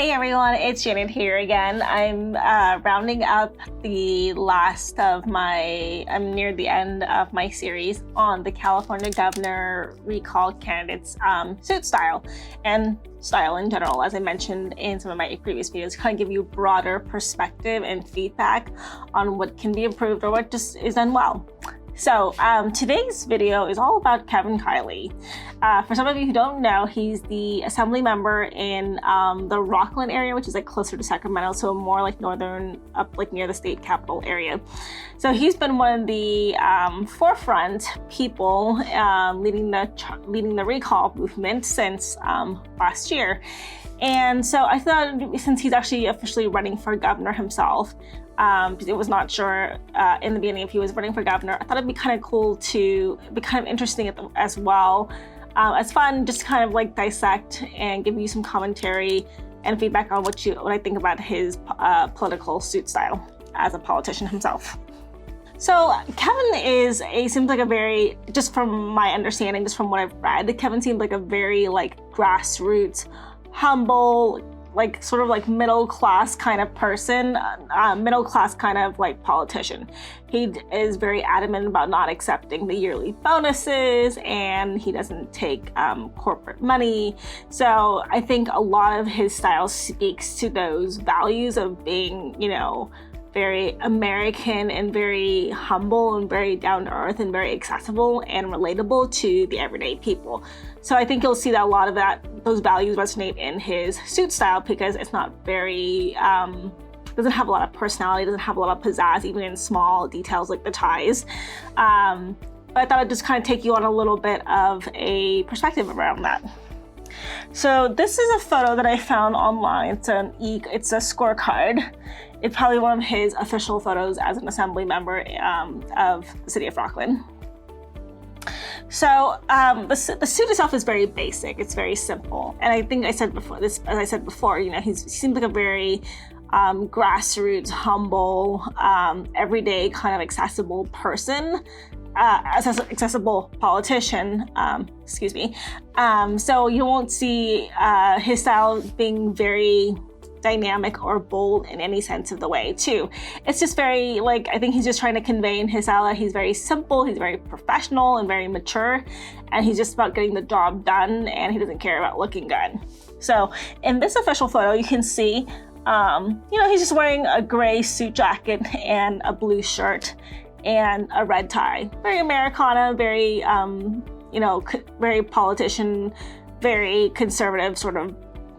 Hey everyone, it's Janet here again. I'm rounding up the last of I'm near the end of my series on the California governor recall candidates suit style and style in general. As I mentioned in some of my previous videos, kind of give you broader perspective and feedback on what can be improved or what just is done well. So today's video is all about Kevin Kiley. For some of you who don't know, he's the assembly member in the R-Rocklin area, which is like closer to Sacramento, so more like northern, up like near the state capital area. So he's been one of the forefront people leading the recall movement since last year. And so I thought, since he's actually officially running for governor himself, because it was not sure in the beginning if he was running for governor, I thought it'd be kind of cool to be kind of interesting as well as fun, just kind of like dissect and give you some commentary and feedback on what I think about his political suit style as a politician himself. So Kevin seems like a very, just from my understanding, just from what I've read, Kevin seems like a very like grassroots, humble, like sort of like middle class kind of person, middle class kind of like politician. He is very adamant about not accepting the yearly bonuses, and he doesn't take corporate money. So I think a lot of his style speaks to those values of being, you know, very American and very humble and very down to earth and very accessible and relatable to the everyday people. So I think you'll see that a lot of those values resonate in his suit style, because it's not very, doesn't have a lot of personality, doesn't have a lot of pizzazz, even in small details like the ties. But I thought I'd just kind of take you on a little bit of a perspective around that. So this is a photo that I found online. It's a scorecard. It's probably one of his official photos as an assembly member of the city of Rocklin. So the suit itself is very basic. It's very simple. And I think as I said before, you know, he seems like a very grassroots, humble, everyday kind of accessible person, accessible politician, excuse me. So you won't see his style being very dynamic or bold in any sense of the way too. It's just very, like, I think he's just trying to convey in his style that he's very simple, he's very professional and very mature, and he's just about getting the job done, and he doesn't care about looking good. So in this official photo, you can see, you know, he's just wearing a gray suit jacket and a blue shirt and a red tie. Very Americana, very, you know, very politician, very conservative, sort of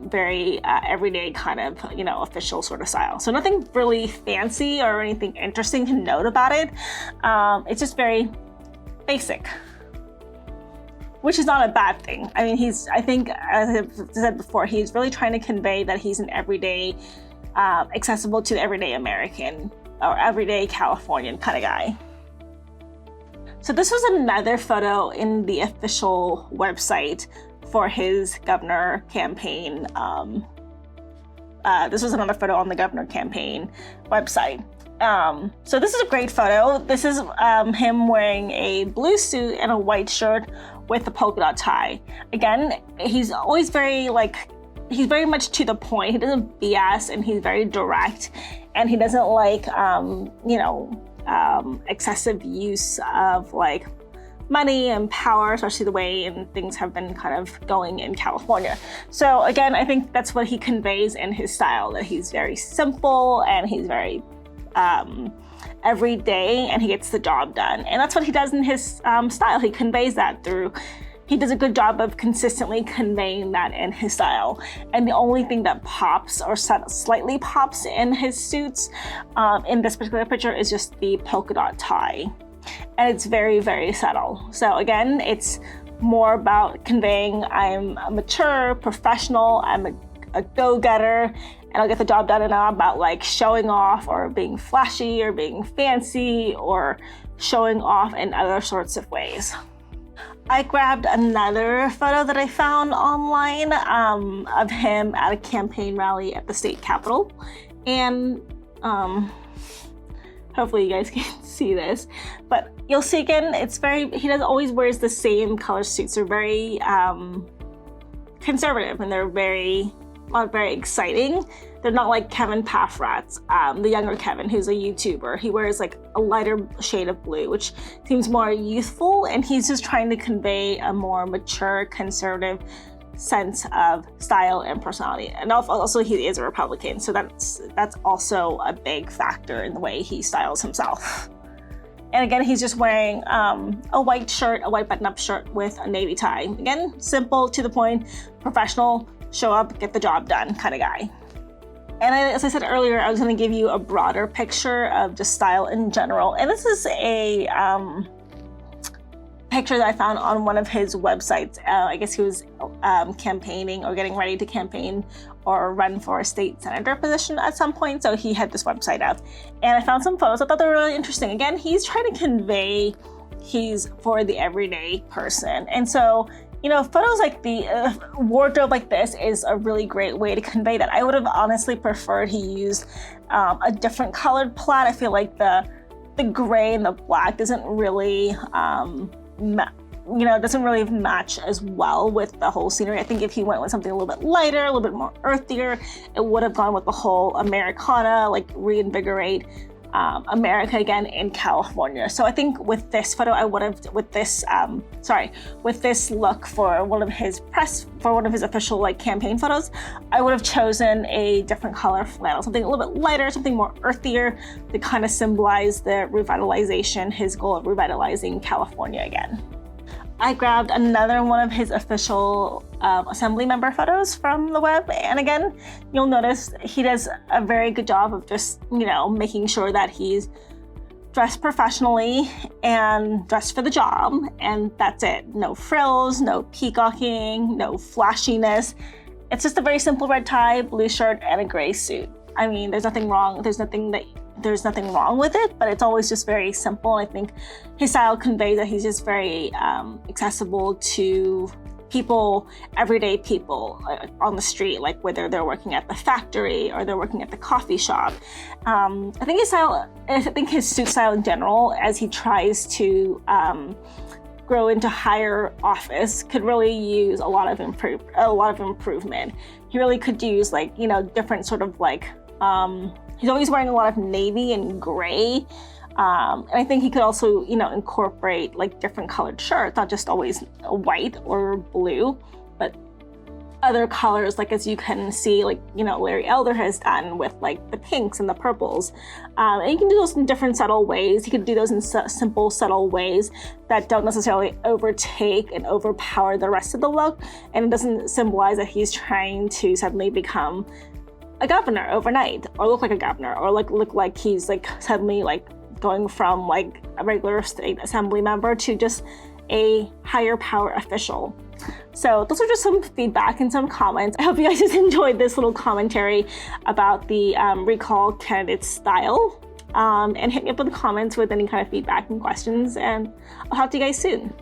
very everyday kind of, you know, official sort of style. So nothing really fancy or anything interesting to note about it. It's just very basic, which is not a bad thing. I mean, I think, as I said before, he's really trying to convey that he's an everyday, accessible to the everyday American or everyday Californian kind of guy. So this was another photo in the official website for his governor campaign. This was another photo on the governor campaign website. So this is a great photo. This is him wearing a blue suit and a white shirt with a polka dot tie. Again, he's always very he's very much to the point. He doesn't BS, and he's very direct, and he doesn't like, you know, excessive use of like money and power, especially the way things have been kind of going in California. So again, I think that's what he conveys in his style, that he's very simple and he's very everyday, and he gets the job done. And that's what he does in his style. He conveys that he does a good job of consistently conveying that in his style. And the only thing that pops or slightly pops in his suits in this particular picture is just the polka dot tie. And it's very, very subtle. So again, it's more about conveying I'm a mature professional, I'm a go-getter, and I'll get the job done, and not about like showing off or being flashy or being fancy or showing off in other sorts of ways. I grabbed another photo that I found online of him at a campaign rally at the state capitol. And hopefully you guys can see this, but you'll see again, he always wears the same color suits. They're very conservative, and they're very not very exciting. They're not like Kevin Paffrat's, the younger Kevin, who's a YouTuber. He wears like a lighter shade of blue, which seems more youthful, and he's just trying to convey a more mature, conservative sense of style and personality. And also he is a Republican, so that's also a big factor in the way he styles himself. And again, he's just wearing a white shirt, a white button-up shirt with a navy tie. Again, simple, to the point, professional, show up, get the job done kind of guy. And as I said earlier, I was going to give you a broader picture of just style in general. And this is a picture that I found on one of his websites. I guess he was campaigning or getting ready to campaign or run for a state senator position at some point. So he had this website up. And I found some photos. I thought they were really interesting. Again, he's trying to convey he's for the everyday person. And so, you know, photos like the wardrobe like this is a really great way to convey that. I would have honestly preferred he used a different colored plaid. I feel like the gray and the black doesn't really, doesn't really match as well with the whole scenery. I think if he went with something a little bit lighter, a little bit more earthier, it would have gone with the whole Americana, like reinvigorate America again in California. So I think with this photo, I would have, with this look for one of his official like campaign photos, I would have chosen a different color flannel, something a little bit lighter, something more earthier to kind of symbolize the revitalization, his goal of revitalizing California again. I grabbed another one of his official assembly member photos from the web. And again, you'll notice he does a very good job of just, making sure that he's dressed professionally and dressed for the job. And that's it. No frills, no peacocking, no flashiness. It's just a very simple red tie, blue shirt, and a gray suit. I mean, there's nothing wrong with it, but it's always just very simple. And I think his style conveys that he's just very accessible to people, everyday people on the street, like whether they're working at the factory or they're working at the coffee shop. I think his suit style in general, as he tries to grow into higher office, could really use a lot of improvement. He really could use different sort of he's always wearing a lot of navy and gray. And I think he could also, incorporate like different colored shirts, not just always white or blue, but other colors, like as you can see, Larry Elder has done with like the pinks and the purples. And you can do those in different subtle ways. He could do those in simple, subtle ways that don't necessarily overtake and overpower the rest of the look. And it doesn't symbolize that he's trying to suddenly become a governor overnight, or look like a governor, or look like he's suddenly going from a regular state assembly member to just a higher power official. So those are just some feedback and some comments. I hope you guys just enjoyed this little commentary about the recall candidate style. And hit me up in the comments with any kind of feedback and questions, and I'll talk to you guys soon.